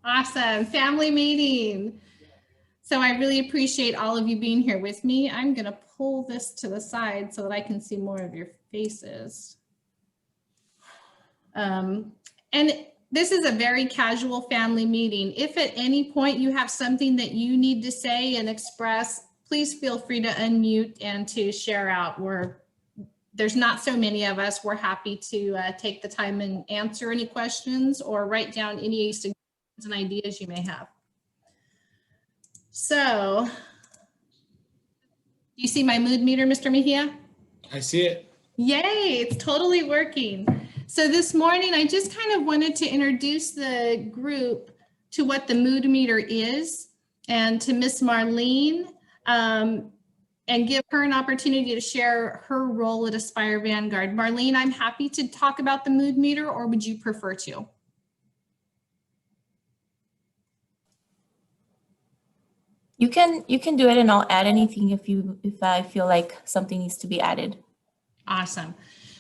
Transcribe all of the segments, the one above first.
Awesome. Family meeting. So I really appreciate all of you being here with me. I'm going to pull this to the side so that I can see more of your faces. And this is a very casual family meeting. If at any point you have something that you need to say and express, please feel free to unmute and to share out. There's not so many of us. We're happy to take the time and answer any questions or write down any suggestions and ideas you may have. So, do you see my mood meter, Mr. Mejia? I see it. Yay, it's totally working. So this morning, I just kind of wanted to introduce the group to what the mood meter is and to Miss Marlene, and give her an opportunity to share her role at Aspire Vanguard. Marlene, I'm happy to talk about the mood meter, or would you prefer to? You can do it, and I'll add anything if I feel like something needs to be added. Awesome.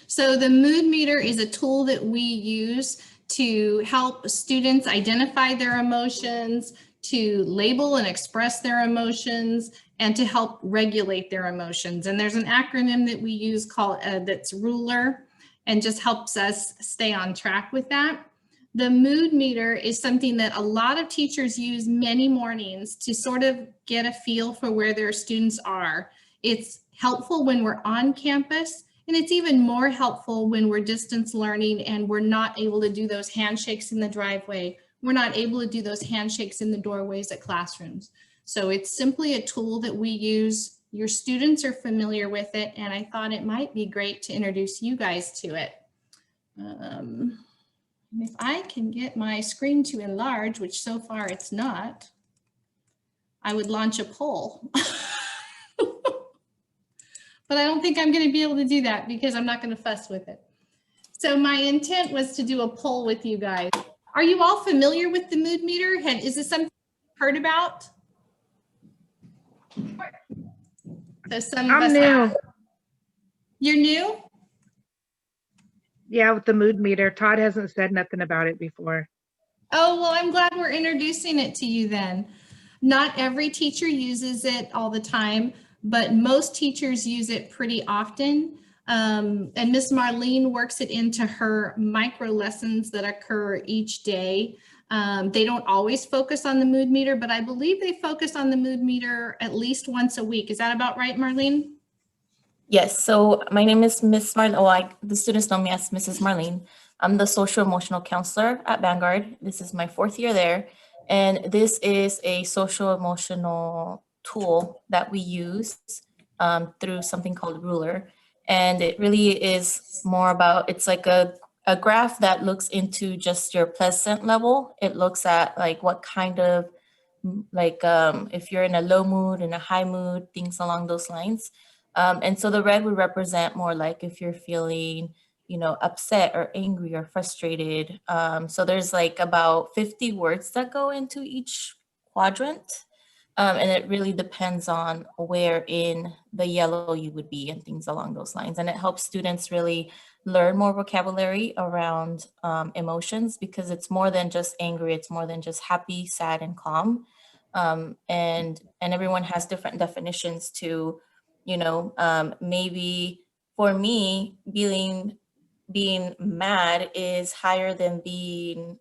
So the mood meter is a tool that we use to help students identify their emotions, to label and express their emotions, and to help regulate their emotions. And there's an acronym that we use called that's RULER, and just helps us stay on track with that. The mood meter is something that a lot of teachers use many mornings to sort of get a feel for where their students are. It's helpful when we're on campus, and it's even more helpful when we're distance learning and we're not able to do those handshakes in the driveway. We're not able to do those handshakes in the doorways at classrooms. So it's simply a tool that we use. Your students are familiar with it, and I thought it might be great to introduce you guys to it. If I can get my screen to enlarge, which so far it's not, I would launch a poll. But I don't think I'm going to be able to do that because I'm not going to fuss with it. So my intent was to do a poll with you guys. Are you all familiar with the mood meter? Is this something you've heard about? So some of us new. You're new? Yeah, with the mood meter. Todd hasn't said nothing about it before. Oh, well, I'm glad we're introducing it to you then. Not every teacher uses it all the time, but most teachers use it pretty often. And Miss Marlene works it into her micro lessons that occur each day. They don't always focus on the mood meter, but I believe they focus on the mood meter at least once a week. Is that about right, Marlene? Yes, so my name is Miss Marlene. The students know me as Mrs. Marlene. I'm the social emotional counselor at Vanguard. This is my 4th year there. And this is a social emotional tool that we use through something called RULER. And it really is more about, it's like a graph that looks into just your pleasant level. It looks at like what kind of, like if you're in a low mood, in a high mood, things along those lines. And so the red would represent more like if you're feeling, upset or angry or frustrated. So there's like about 50 words that go into each quadrant. And it really depends on where in the yellow you would be and things along those lines. And it helps students really learn more vocabulary around emotions, because it's more than just angry. It's more than just happy, sad, and calm. And everyone has different definitions to, maybe for me, being mad is higher than being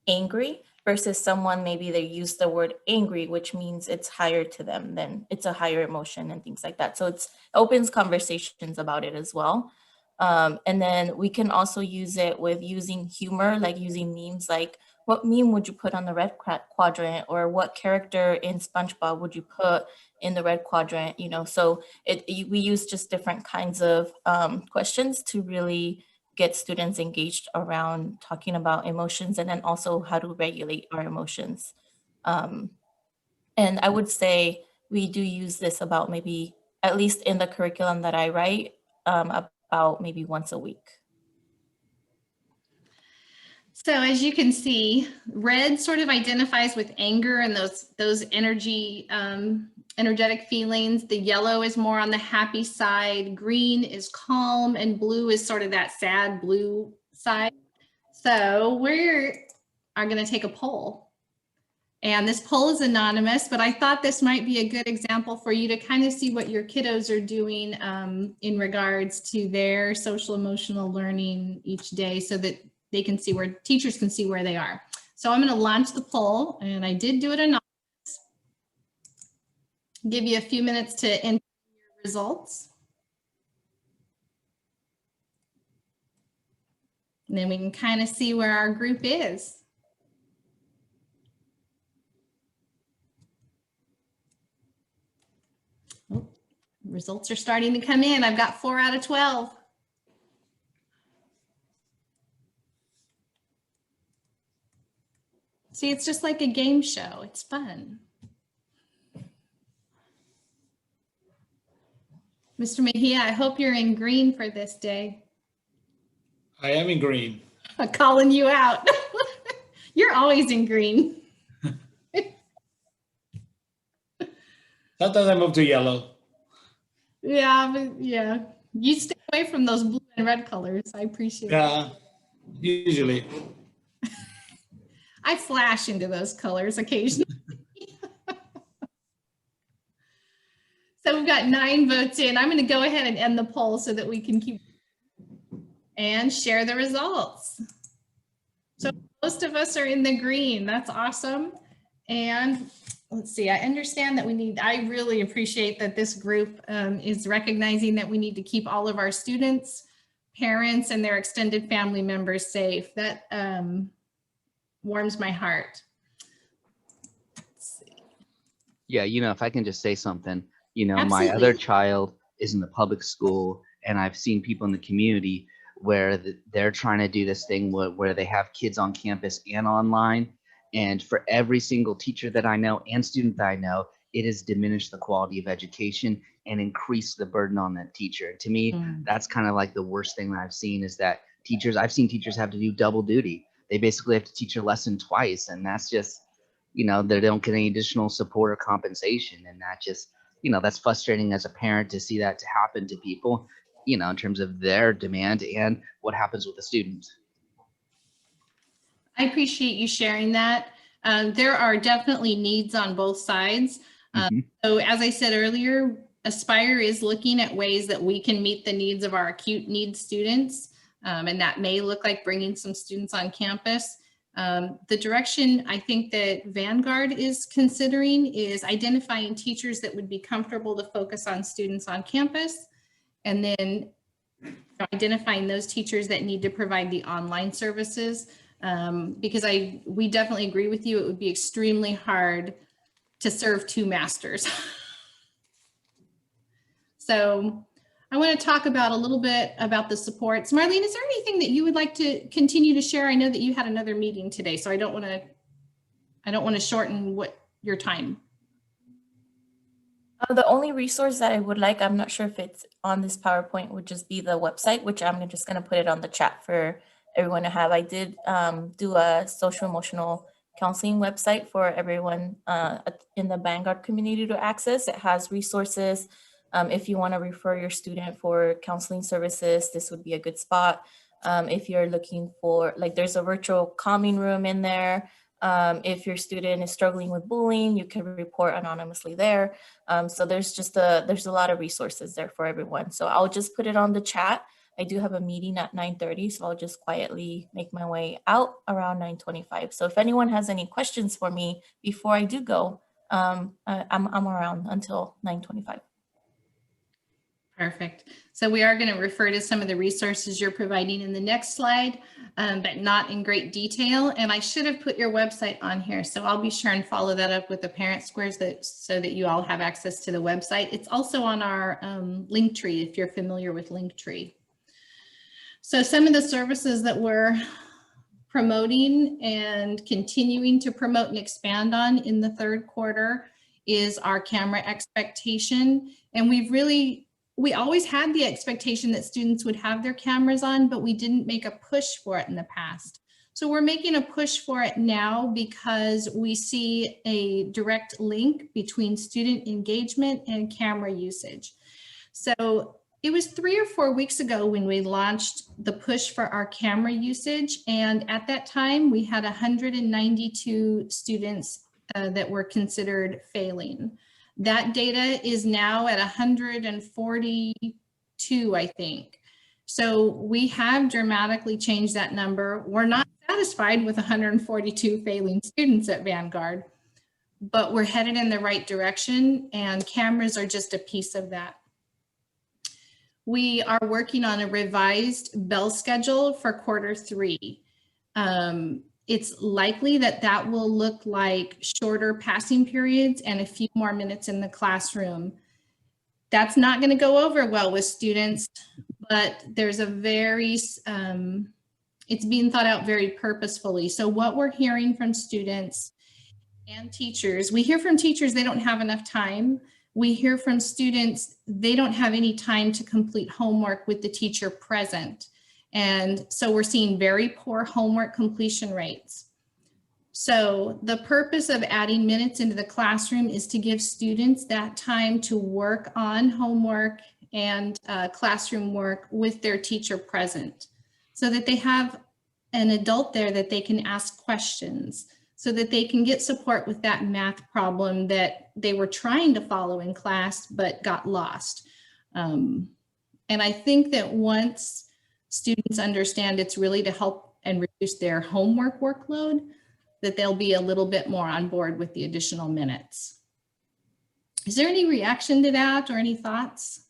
angry, versus someone, maybe they use the word angry, which means it's higher to them, then it's a higher emotion and things like that. So it opens conversations about it as well. And then we can also use it with using humor, like using memes, like what meme would you put on the red quadrant, or what character in SpongeBob would you put in the red quadrant, so we use just different kinds of questions to really get students engaged around talking about emotions, and then also how to regulate our emotions. And I would say we do use this about maybe, at least in the curriculum that I write, about maybe once a week. So as you can see, red sort of identifies with anger and those energetic feelings. The yellow is more on the happy side. Green is calm, and blue is sort of that sad blue side. So we are going to take a poll. And this poll is anonymous, but I thought this might be a good example for you to kind of see what your kiddos are doing in regards to their social emotional learning each day so that they can see where teachers can see where they are. So I'm going to launch the poll, and I did do it anonymous. Give you a few minutes to enter your results. And then we can kind of see where our group is. Oh, results are starting to come in. I've got 4 out of 12. See, it's just like a game show. It's fun. Mr. Mejia, I hope you're in green for this day. I am in green. I'm calling you out. You're always in green. Sometimes I move to yellow. Yeah, but yeah. You stay away from those blue and red colors. I appreciate it. Yeah, usually. I flash into those colors occasionally. So we've got 9 votes in. I'm going to go ahead and end the poll so that we can keep and share the results. So most of us are in the green. That's awesome. And let's see, I understand that I really appreciate that this group is recognizing that we need to keep all of our students, parents, and their extended family members safe. That warms my heart. Let's see. Yeah, if I can just say something, my Absolutely. other child is in the public school, and I've seen people in the community where they're trying to do this thing where they have kids on campus and online. And for every single teacher that I know and student that I know, it has diminished the quality of education and increased the burden on that teacher. To me, that's kind of like the worst thing that I've seen is that I've seen teachers have to do double duty. They basically have to teach a lesson twice, and that's just, they don't get any additional support or compensation. And that just, that's frustrating as a parent to see that to happen to people, in terms of their demand and what happens with the student. I appreciate you sharing that. There are definitely needs on both sides. So as I said earlier, Aspire is looking at ways that we can meet the needs of our acute needs students. And that may look like bringing some students on campus. The direction I think that Vanguard is considering is identifying teachers that would be comfortable to focus on students on campus, and then identifying those teachers that need to provide the online services. Because we definitely agree with you, it would be extremely hard to serve 2 masters. So I want to talk about a little bit about the supports. Marlene, is there anything that you would like to continue to share? I know that you had another meeting today, so I don't want to shorten your time. The only resource that I would like, I'm not sure if it's on this PowerPoint, would just be the website, which I'm just going to put it on the chat for everyone to have. I did do a social emotional counseling website for everyone in the Vanguard community to access. It has resources. If you want to refer your student for counseling services, this would be a good spot. If you're looking for, there's a virtual calming room in there. If your student is struggling with bullying, you can report anonymously there. So there's a lot of resources there for everyone. So I'll just put it on the chat. I do have a meeting at 9:30, so I'll just quietly make my way out around 9:25. So if anyone has any questions for me before I do go, I'm around until 9:25. Perfect. So we are going to refer to some of the resources you're providing in the next slide, but not in great detail. And I should have put your website on here, so I'll be sure and follow that up with the parent squares so that you all have access to the website. It's also on our Linktree, if you're familiar with Linktree. So some of the services that we're promoting and continuing to promote and expand on in the 3rd quarter is our camera expectation. And we always had the expectation that students would have their cameras on, but we didn't make a push for it in the past. So we're making a push for it now because we see a direct link between student engagement and camera usage. So it was 3 or 4 weeks ago when we launched the push for our camera usage. And at that time, we had 192 students that were considered failing. That data is now at 142, I think. So we have dramatically changed that number. We're not satisfied with 142 failing students at Vanguard, but we're headed in the right direction, and cameras are just a piece of that. We are working on a revised bell schedule for Q3. It's likely that that will look like shorter passing periods and a few more minutes in the classroom. That's not going to go over well with students, but there's a very, it's being thought out very purposefully. So what we're hearing from students and teachers, we hear from teachers they don't have enough time. We hear from students they don't have any time to complete homework with the teacher present. And so we're seeing very poor homework completion rates. So the purpose of adding minutes into the classroom is to give students that time to work on homework and classroom work with their teacher present, so that they have an adult there that they can ask questions, so that they can get support with that math problem that they were trying to follow in class but got lost. And I think that once students understand it's really to help and reduce their homework workload, that they'll be a little bit more on board with the additional minutes. Is there any reaction to that or any thoughts?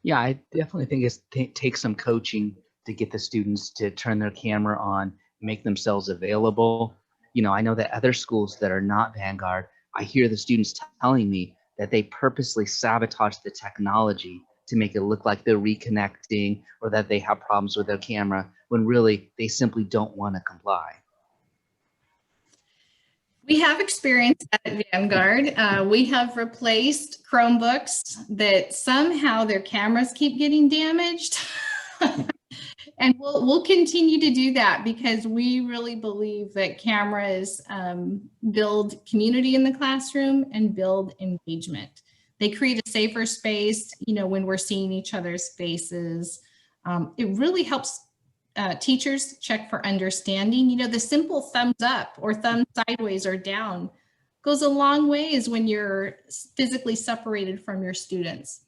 Yeah, I definitely think it takes some coaching to get the students to turn their camera on, make themselves available. You know, I know that other schools that are not Vanguard, I hear the students telling me that they purposely sabotage the technology to make it look like they're reconnecting or that they have problems with their camera, when really they simply don't want to comply. We have experienced that at Vanguard. We have replaced Chromebooks that somehow their cameras keep getting damaged. And we'll continue to do that because we really believe that cameras build community in the classroom and build engagement. They create a safer space, you know, when we're seeing each other's faces. It really helps teachers check for understanding. You know, the simple thumbs up or thumb sideways or down goes a long ways when you're physically separated from your students.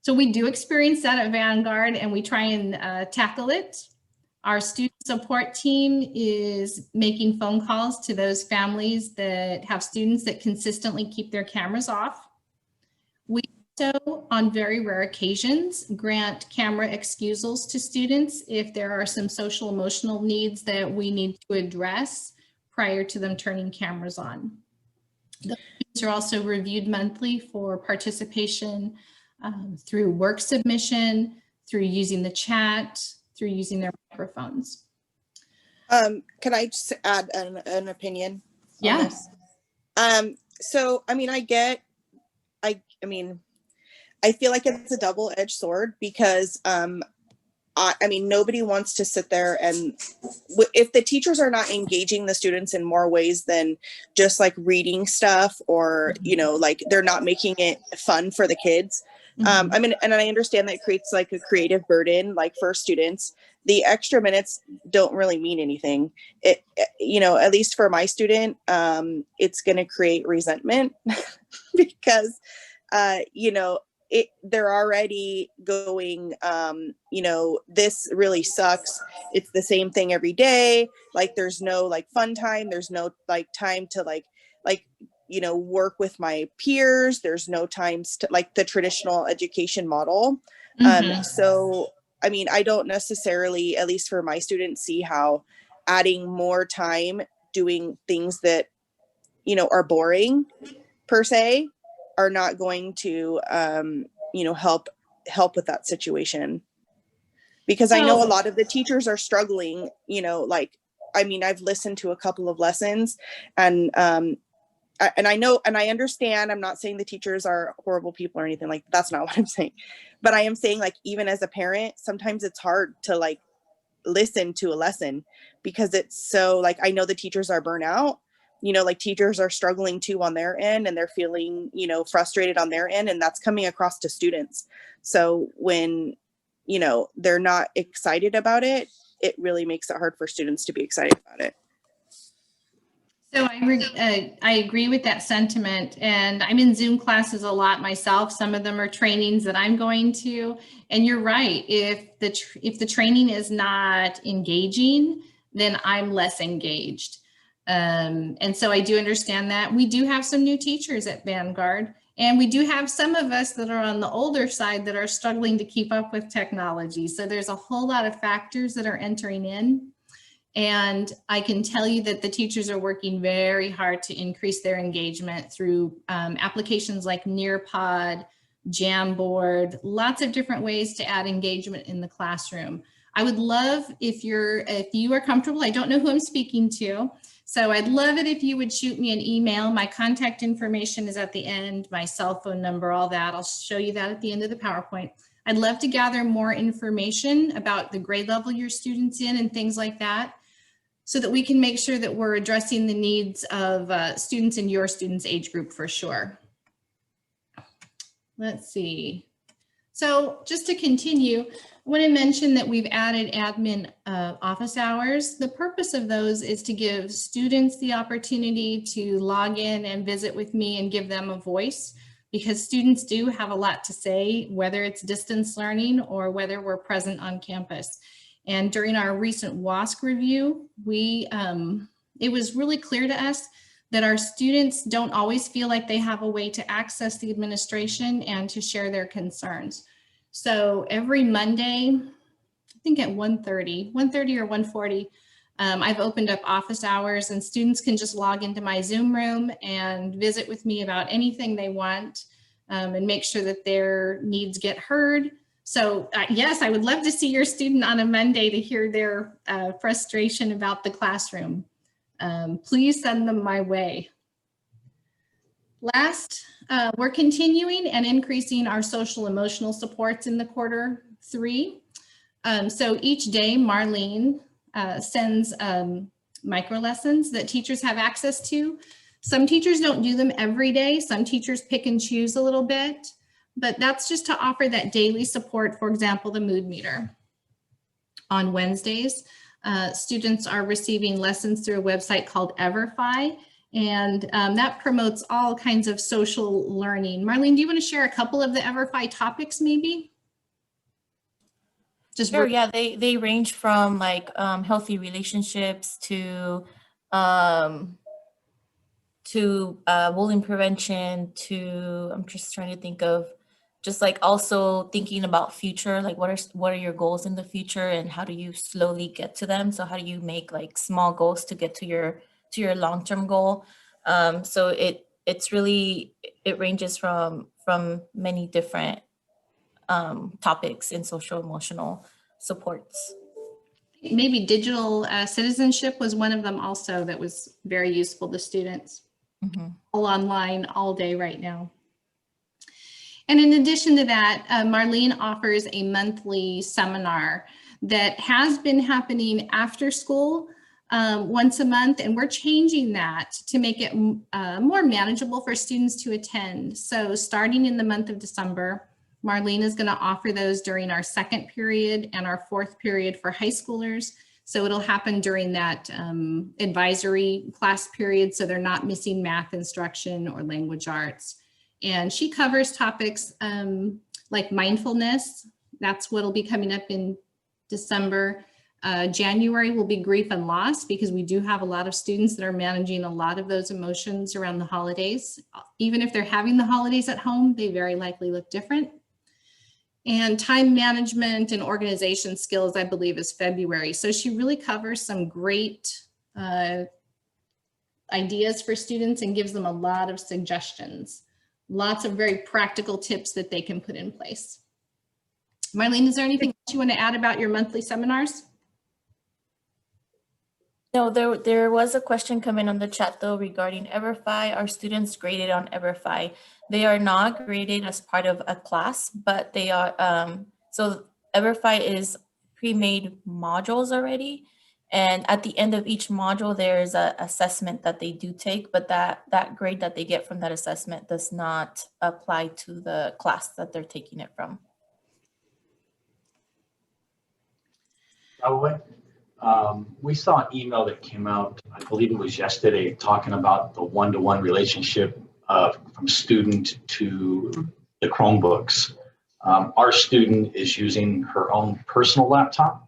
So we do experience that at Vanguard, and we try and tackle it. Our student support team is making phone calls to those families that have students that consistently keep their cameras off. We also, on very rare occasions, grant camera excusals to students if there are some social emotional needs that we need to address prior to them turning cameras on. The students are also reviewed monthly for participation through work submission, through using the chat, through using their microphones. Can I just add an opinion? Yeah. So, I mean, I feel like it's a double-edged sword because, I mean, nobody wants to sit there and if the teachers are not engaging the students in more ways than just like reading stuff or, you know, like they're not making it fun for the kids. I mean, and I understand that it creates like a creative burden, like for students, the extra minutes don't really mean anything. It, you know, at least for my student, it's going to create resentment because, you know, they're already going, you know, this really sucks. It's the same thing every day. Like there's no like fun time. There's no like time to like, you know, work with my peers. There's no times to like the traditional education model. So, I mean, I don't necessarily, at least for my students, see how adding more time doing things that, you know, are boring per se are not going to, you know, help with that situation. Because I know a lot of the teachers are struggling, you know, like, I mean, I've listened to a couple of lessons and I know, and I understand, I'm not saying the teachers are horrible people or anything like, that's not what I'm saying. But I am saying like, even as a parent, sometimes it's hard to like listen to a lesson because it's so like, I know the teachers are burnt out, you know, like teachers are struggling too on their end and they're feeling, you know, frustrated on their end, and that's coming across to students. So when, they're not excited about it, it really makes it hard for students to be excited about it. So I agree with that sentiment, and I'm in Zoom classes a lot myself. Some of them are trainings that I'm going to, and you're right. If the training is not engaging, then I'm less engaged. And so I do understand that. We do have some new teachers at Vanguard, and we do have some of us that are on the older side that are struggling to keep up with technology. So there's a whole lot of factors that are entering in. And I can tell you that the teachers are working very hard to increase their engagement through applications like Nearpod, Jamboard, lots of different ways to add engagement in the classroom. I would love if you are comfortable, I don't know who I'm speaking to, so I'd love it if you would shoot me an email. My contact information is at the end, my cell phone number, all that. I'll show you that at the end of the PowerPoint. I'd love to gather more information about the grade level your students in and things like that, so that we can make sure that we're addressing the needs of students in your students' age group for sure. Let's see. So just to continue, I want to mention that we've added admin office hours. The purpose of those is to give students the opportunity to log in and visit with me and give them a voice, because students do have a lot to say, whether it's distance learning or whether we're present on campus. And during our recent WASC review, it was really clear to us that our students don't always feel like they have a way to access the administration and to share their concerns. So every Monday, I think at 1:30 or 1:40, I've opened up office hours, and students can just log into my Zoom room and visit with me about anything they want, and make sure that their needs get heard. So yes, I would love to see your student on a Monday to hear their frustration about the classroom. Please send them my way. Last, we're continuing and increasing our social emotional supports in the Q3. So each day, Marlene sends micro lessons that teachers have access to. Some teachers don't do them every day. Some teachers pick and choose a little bit, but that's just to offer that daily support. For example, the mood meter. On Wednesdays, students are receiving lessons through a website called Everfi, and that promotes all kinds of social learning. Marlene, do you want to share a couple of the Everfi topics maybe? Just Sure, yeah, they range from like healthy relationships to bullying prevention to, I'm just trying to think of just like also thinking about future, like what are your goals in the future and how do you slowly get to them? So how do you make like small goals to get to your long-term goal? So it's really, it ranges from many different topics in social emotional supports. Maybe digital citizenship was one of them also that was very useful to students. Mm-hmm. All online all day right now. And in addition to that, Marlene offers a monthly seminar that has been happening after school once a month, and we're changing that to make it more manageable for students to attend. So starting in the month of December, Marlene is going to offer those during our second period and our fourth period for high schoolers. So it'll happen during that advisory class period, so they're not missing math instruction or language arts. And she covers topics like mindfulness. That's what'll be coming up in December. January will be grief and loss, because we do have a lot of students that are managing a lot of those emotions around the holidays. Even if they're having the holidays at home, they very likely look different. And time management and organization skills, I believe, is February. So she really covers some great ideas for students and gives them a lot of suggestions. Lots of very practical tips that they can put in place. Marlene, is there anything else you want to add about your monthly seminars? No, there was a question coming on the chat though regarding Everfi. Are students graded on Everfi? They are not graded as part of a class, but they are, so Everfi is pre-made modules already. And at the end of each module, there's an assessment that they do take, but that grade that they get from that assessment does not apply to the class that they're taking it from. Probably. We saw an email that came out, I believe it was yesterday, talking about the one-to-one relationship from student to the Chromebooks. Our student is using her own personal laptop.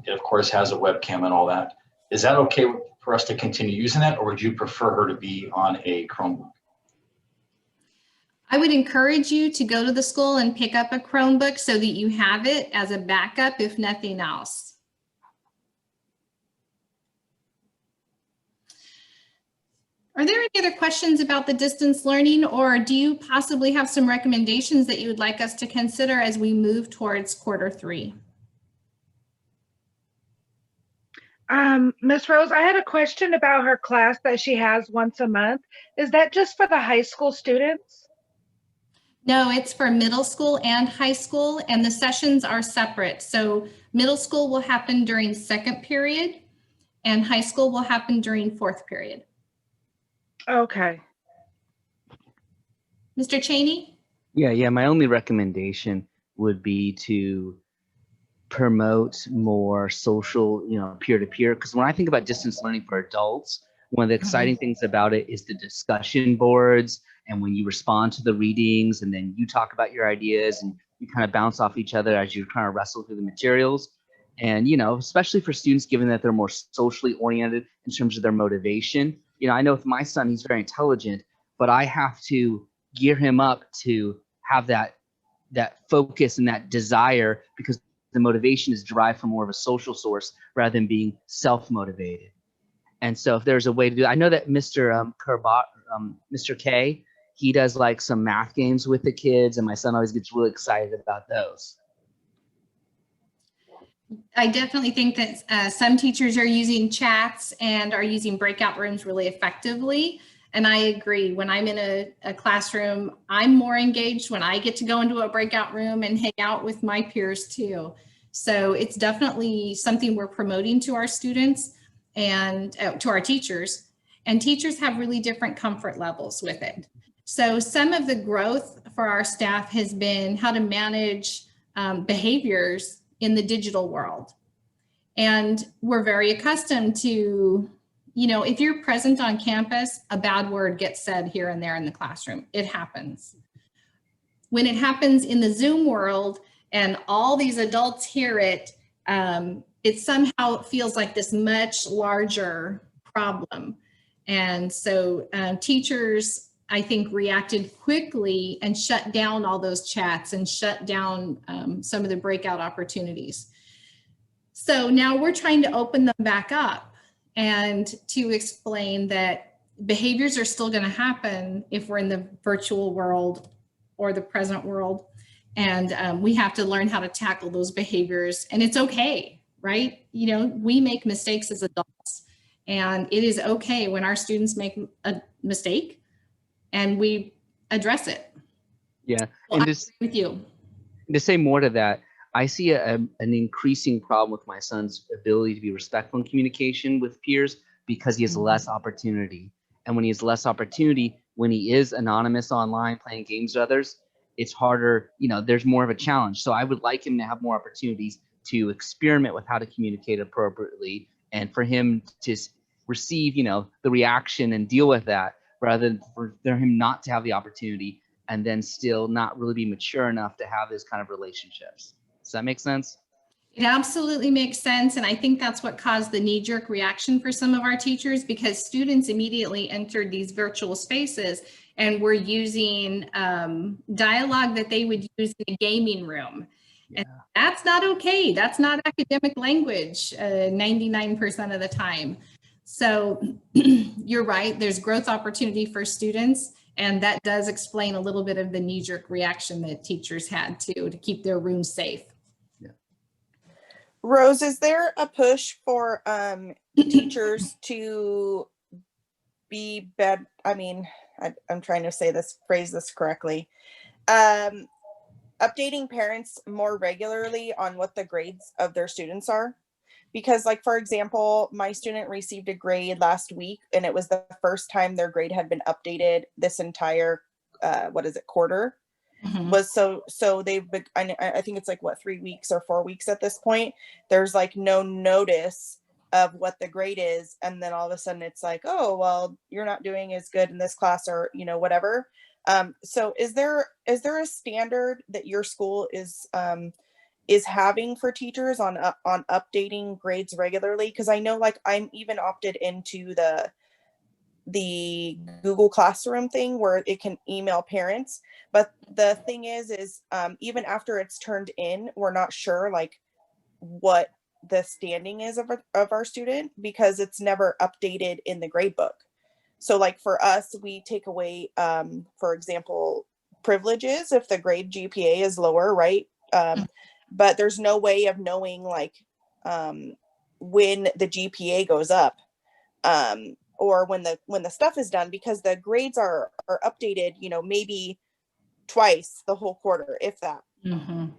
It of course has a webcam and all that. Is that okay for us to continue using that, or would you prefer her to be on a Chromebook? I would encourage you to go to the school and pick up a Chromebook so that you have it as a backup, if nothing else. Are there any other questions about the distance learning, or do you possibly have some recommendations that you would like us to consider as we move towards Q3? Ms. Rose, I had a question about her class that she has once a month. Is that just for the high school students? No, it's for middle school and high school, and the sessions are separate. So middle school will happen during second period, and high school will happen during fourth period. Okay. Mr. Cheney? Yeah. My only recommendation would be to promote more social, peer-to-peer. Because when I think about distance learning for adults, one of the exciting things about it is the discussion boards, and when you respond to the readings and then you talk about your ideas and you kind of bounce off each other as you're trying to wrestle through the materials. And, especially for students, given that they're more socially oriented in terms of their motivation. I know with my son, he's very intelligent, but I have to gear him up to have that focus and that desire, because the motivation is derived from more of a social source rather than being self-motivated. And so if there's a way to do, I know that Mr. K, he does like some math games with the kids, and my son always gets really excited about those. I definitely think that some teachers are using chats and are using breakout rooms really effectively. And I agree. When I'm in a classroom, I'm more engaged when I get to go into a breakout room and hang out with my peers too. So it's definitely something we're promoting to our students and to our teachers. And teachers have really different comfort levels with it. So some of the growth for our staff has been how to manage behaviors in the digital world. And we're very accustomed to, if you're present on campus, a bad word gets said here and there in the classroom. It happens. When it happens in the Zoom world and all these adults hear it, it somehow feels like this much larger problem. And so teachers, I think, reacted quickly and shut down all those chats and shut down some of the breakout opportunities. So now we're trying to open them back up and to explain that behaviors are still going to happen if we're in the virtual world or the present world. And we have to learn how to tackle those behaviors. And it's okay, right? We make mistakes as adults, and it is okay when our students make a mistake and we address it. Yeah. Well, And I agree with you. to say more to that, I see an increasing problem with my son's ability to be respectful in communication with peers because he has less opportunity. And when he has less opportunity, when he is anonymous online playing games with others, it's harder, there's more of a challenge. So I would like him to have more opportunities to experiment with how to communicate appropriately, and for him to receive, the reaction and deal with that, rather than for him not to have the opportunity and then still not really be mature enough to have this kind of relationships. Does that make sense? It absolutely makes sense. And I think that's what caused the knee-jerk reaction for some of our teachers, because students immediately entered these virtual spaces and were using dialogue that they would use in a gaming room. Yeah. And that's not okay. That's not academic language 99% of the time. So you're right, there's growth opportunity for students. And that does explain a little bit of the knee-jerk reaction that teachers had to keep their rooms safe. Rose, is there a push for teachers to be better? I mean, I'm trying to phrase this correctly. Updating parents more regularly on what the grades of their students are. Because, like, for example, my student received a grade last week, and it was the first time their grade had been updated this entire, quarter. Mhm. was so they've been, I think it's like what, 3 weeks or 4 weeks at this point. There's like no notice of what the grade is, and then all of a sudden it's like, oh well, you're not doing as good in this class, or whatever. So is there a standard that your school is having for teachers on updating grades regularly? Because I know, like, I'm even opted into the Google Classroom thing where it can email parents. But the thing is even after it's turned in, we're not sure like what the standing is of our student, because it's never updated in the grade book. So like for us, we take away, for example, privileges if the grade GPA is lower, right? But there's no way of knowing like when the GPA goes up, or when the stuff is done, because the grades are updated, maybe twice the whole quarter, if that. Mhm.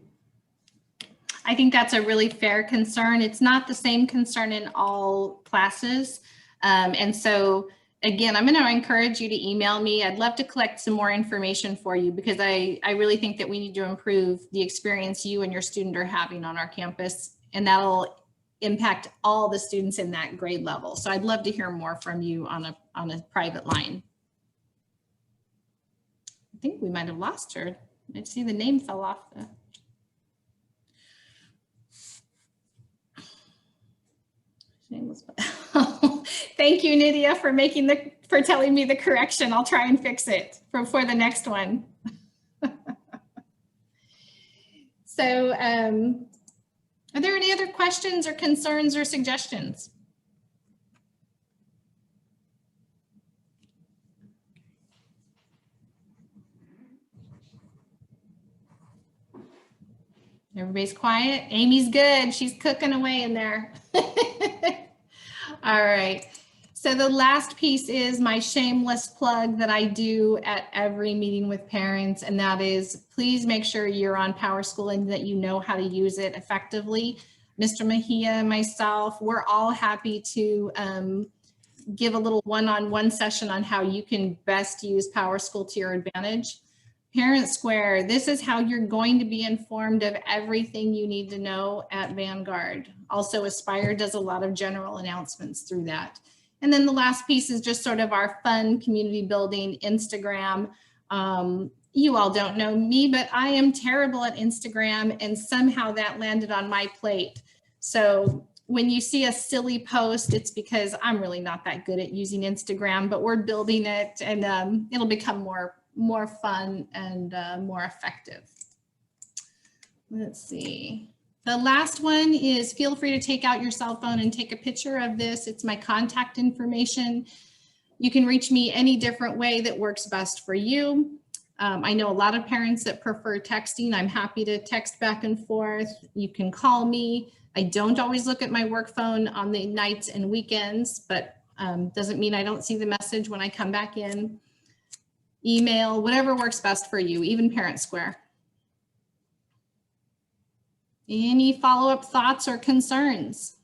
I think that's a really fair concern. It's not the same concern in all classes. And so again, I'm going to encourage you to email me. I'd love to collect some more information for you, because I really think that we need to improve the experience you and your student are having on our campus, and that'll impact all the students in that grade level. So I'd love to hear more from you on a private line. I think we might have lost her. I see the name fell off. Thank you, Nydia, for telling me the correction. I'll try and fix it for the next one. So are there any other questions or concerns or suggestions? Everybody's quiet. Amy's good. She's cooking away in there. All right. So the last piece is my shameless plug that I do at every meeting with parents, and that is, please make sure you're on PowerSchool and that you know how to use it effectively. Mr. Mejia, myself, we're all happy to give a little one-on-one session on how you can best use PowerSchool to your advantage. Parent Square, this is how you're going to be informed of everything you need to know at Vanguard. Also, Aspire does a lot of general announcements through that. And then the last piece is just sort of our fun community building Instagram. You all don't know me, but I am terrible at Instagram, and somehow that landed on my plate. So when you see a silly post, it's because I'm really not that good at using Instagram, but we're building it, and it'll become more fun and more effective. Let's see. The last one is, feel free to take out your cell phone and take a picture of this. It's my contact information. You can reach me any different way that works best for you. I know a lot of parents that prefer texting. I'm happy to text back and forth. You can call me. I don't always look at my work phone on the nights and weekends, but doesn't mean I don't see the message when I come back in. Email, whatever works best for you, even Parent Square. Any follow-up thoughts or concerns?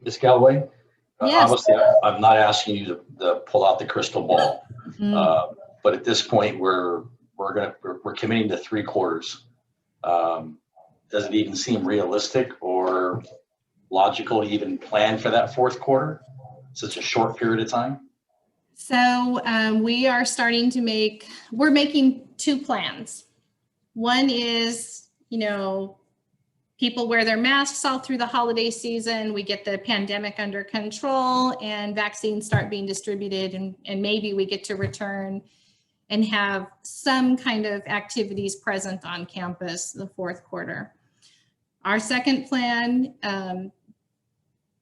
Ms. Galloway? Yes. Obviously, I'm not asking you to pull out the crystal ball, but at this point, we're committing to 3 quarters. Does it even seem realistic or logical to even plan for that 4th quarter? Such a short period of time? So we are starting to we're making 2 plans. One is, people wear their masks all through the holiday season. We get the pandemic under control and vaccines start being distributed, and maybe we get to return and have some kind of activities present on campus the 4th quarter. Our second plan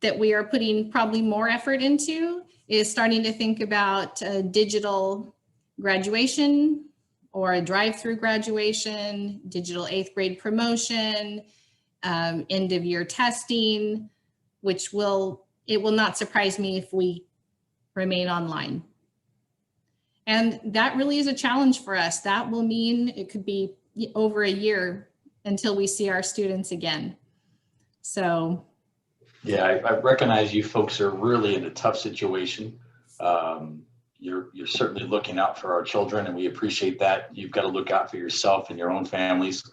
that we are putting probably more effort into is starting to think about a digital graduation or a drive-through graduation, digital 8th grade promotion, end of year testing, which it will not surprise me if we remain online. And that really is a challenge for us. That will mean it could be over a year until we see our students again. So. Yeah, I recognize you folks are really in a tough situation. you're certainly looking out for our children, and we appreciate that. You've got to look out for yourself and your own families.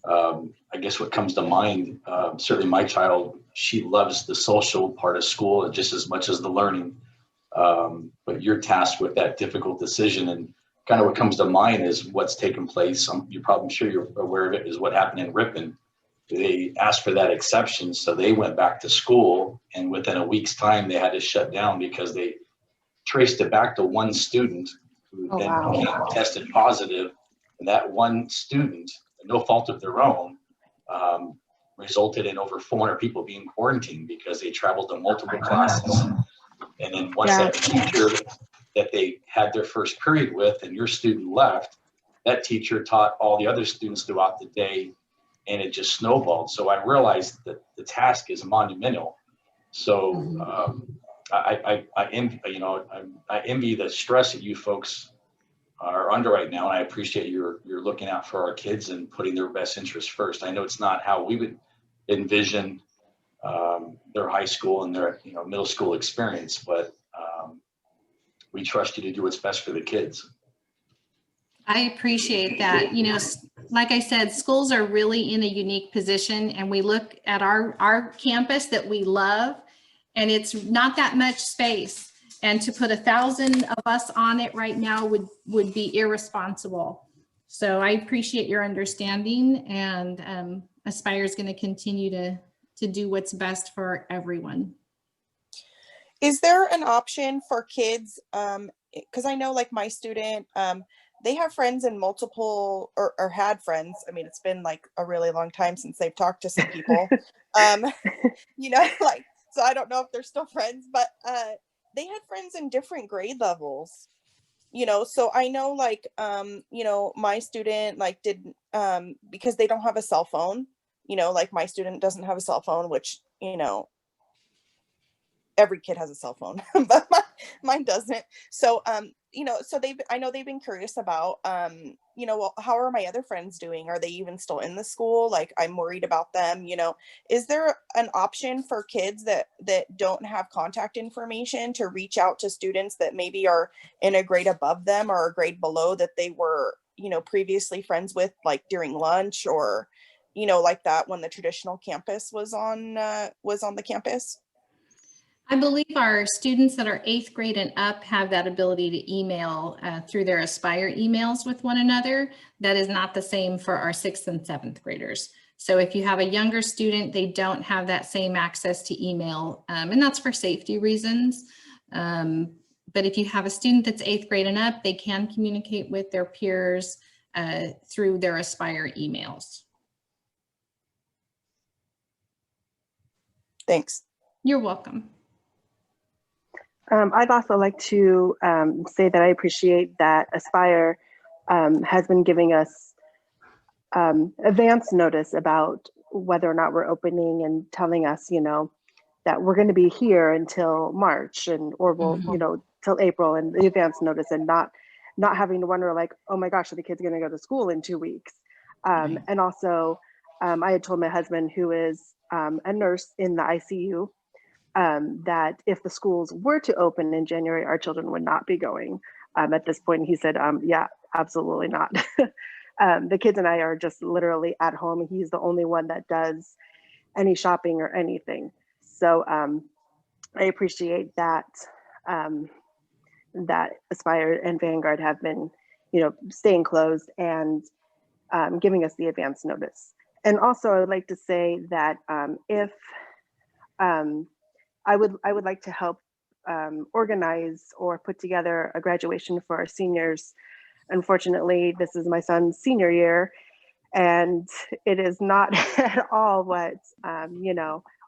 I guess what comes to mind, certainly my child, she loves the social part of school just as much as the learning. But you're tasked with that difficult decision, and kind of what comes to mind is what's taken place. I'm sure you're aware of it, is what happened in Ripon. They asked for that exception, so they went back to school, and within a week's time, they had to shut down because they traced it back to one student who then became tested positive, and that one student, no fault of their own, resulted in over 400 people being quarantined because they traveled to multiple classes. And then once that teacher that they had their first period with and your student left, that teacher taught all the other students throughout the day, and it just snowballed. So I realized that the task is monumental. So I envy the stress that you folks are under right now, and I appreciate you're looking out for our kids and putting their best interests first. I know it's not how we would envision their high school and their middle school experience, but we trust you to do what's best for the kids. I appreciate that. Like I said, schools are really in a unique position, and we look at our campus that we love, and it's not that much space. And to put 1,000 of us on it right now would be irresponsible. So I appreciate your understanding, and Aspire is going to continue to do what's best for everyone. Is there an option for kids? Because I know, like, my student, they have friends in multiple, or had friends. I mean, it's been like a really long time since they've talked to some people. Like, so I don't know if they're still friends, but they had friends in different grade levels. So I know, like, my student, like, did because they don't have a cell phone. Like, my student doesn't have a cell phone, which every kid has a cell phone, but mine doesn't. So, so I know they've been curious about, well, how are my other friends doing? Are they even still in the school? Like, I'm worried about them. Is there an option for kids that don't have contact information to reach out to students that maybe are in a grade above them or a grade below that they were, previously friends with, like during lunch or, like that when the traditional campus was on the campus? I believe our students that are 8th grade and up have that ability to email through their Aspire emails with one another. That is not the same for our 6th and 7th graders. So if you have a younger student, they don't have that same access to email, and that's for safety reasons. But if you have a student that's 8th grade and up, they can communicate with their peers through their Aspire emails. Thanks. You're welcome. I'd also like to say that I appreciate that Aspire has been giving us advance notice about whether or not we're opening, and telling us, that we're going to be here until March, or we'll, till April, and the advance notice, and not having to wonder, like, oh my gosh, are the kids going to go to school in 2 weeks? And also, I had told my husband, who is a nurse in the ICU, that if the schools were to open in January, our children would not be going. At this point, he said, yeah, absolutely not. The kids and I are just literally at home. He's the only one that does any shopping or anything. So I appreciate that, that Aspire and Vanguard have been, staying closed and giving us the advance notice. And also, I would like to say that if I would like to help organize or put together a graduation for our seniors. Unfortunately, this is my son's senior year, and it is not at all what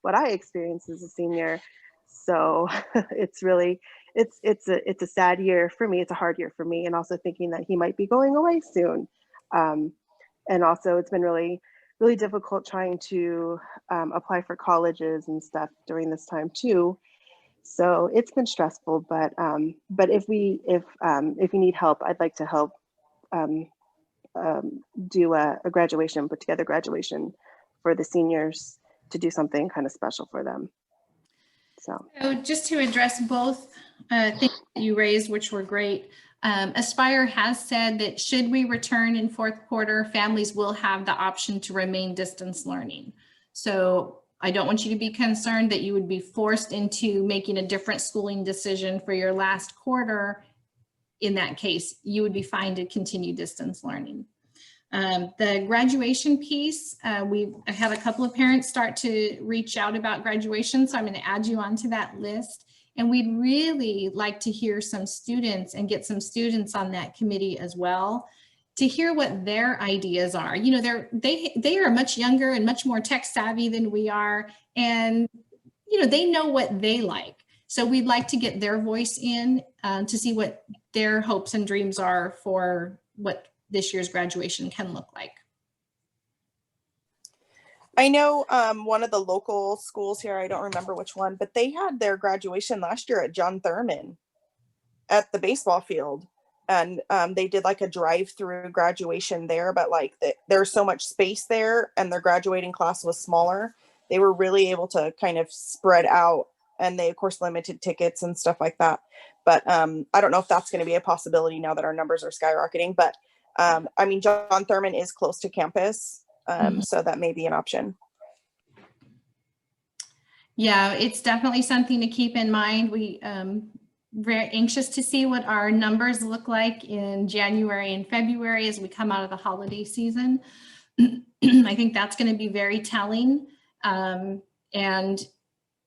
what I experienced as a senior. So it's really it's a sad year for me. It's a hard year for me, and also thinking that he might be going away soon. And also, it's been really difficult trying to apply for colleges and stuff during this time too. So it's been stressful, but if you need help, I'd like to help do a graduation, put together graduation for the seniors, to do something kind of special for them. So just to address both things that you raised, which were great. Aspire has said that should we return in fourth quarter, families will have the option to remain distance learning. So I don't want you to be concerned that you would be forced into making a different schooling decision for your last quarter. In that case, you would be fine to continue distance learning. The graduation piece, we've had a couple of parents start to reach out about graduation, so I'm going to add you onto that list. And we'd really like to hear some students and get some students on that committee as well to hear what their ideas are. You know, they are much younger and much more tech savvy than we are, and you know, they know what they like. So we'd like to get their voice in to see what their hopes and dreams are for what this year's graduation can look like. I know one of the local schools here, I don't remember which one, but they had their graduation last year at John Thurman at the baseball field. And they did like a drive-through graduation there, but like there's so much space there and their graduating class was smaller. They were really able to kind of spread out, and they of course limited tickets and stuff like that. But I don't know if that's going to be a possibility now that our numbers are skyrocketing. But I mean, John Thurman is close to campus. So that may be an option. Yeah, it's definitely something to keep in mind. We very anxious to see what our numbers look like in January and February as we come out of the holiday season. I think that's going to be very telling. And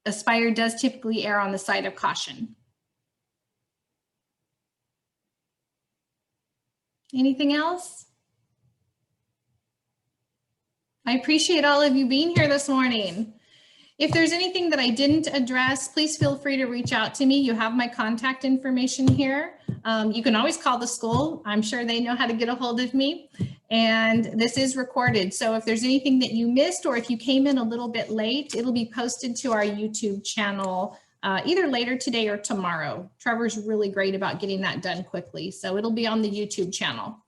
Aspire does typically err on the side of caution. Anything else? I appreciate all of you being here this morning. If there's anything that I didn't address, please feel free to reach out to me. You have my contact information here. You can always call the school. I'm sure they know how to get a hold of me. And this is recorded. So if there's anything that you missed, or if you came in a little bit late, it'll be posted to our YouTube channel either later today or tomorrow. Trevor's really great about getting that done quickly. So it'll be on the YouTube channel.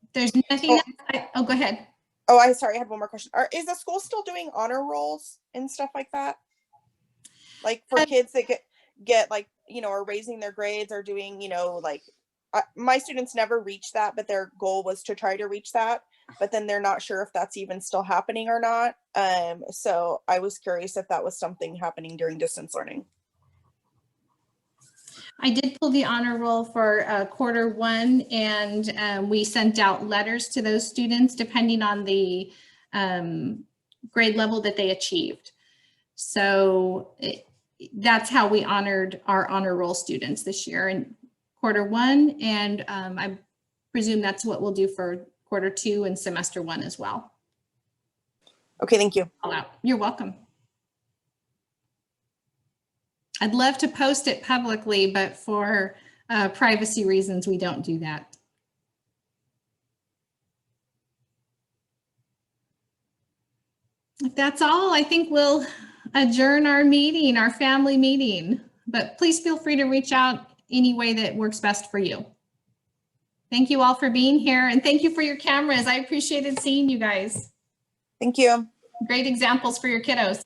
If there's nothing else, oh, go ahead. Oh, sorry, I had one more question. Is the school still doing honor rolls and stuff like that? Like for kids that get like, you know, are raising their grades or doing, you know, like my students never reached that, but their goal was to try to reach that. But then they're not sure if that's even still happening or not. So I was curious if that was something happening during distance learning. I did pull the honor roll for quarter one, and we sent out letters to those students depending on the grade level that they achieved. So that's how we honored our honor roll students this year in quarter one, and I presume that's what we'll do for quarter two and semester one as well. Okay, thank you. You're welcome. I'd love to post it publicly, but for privacy reasons, we don't do that. If that's all, I think we'll adjourn our meeting, our family meeting, but please feel free to reach out any way that works best for you. Thank you all for being here, and thank you for your cameras. I appreciated seeing you guys. Thank you. Great examples for your kiddos.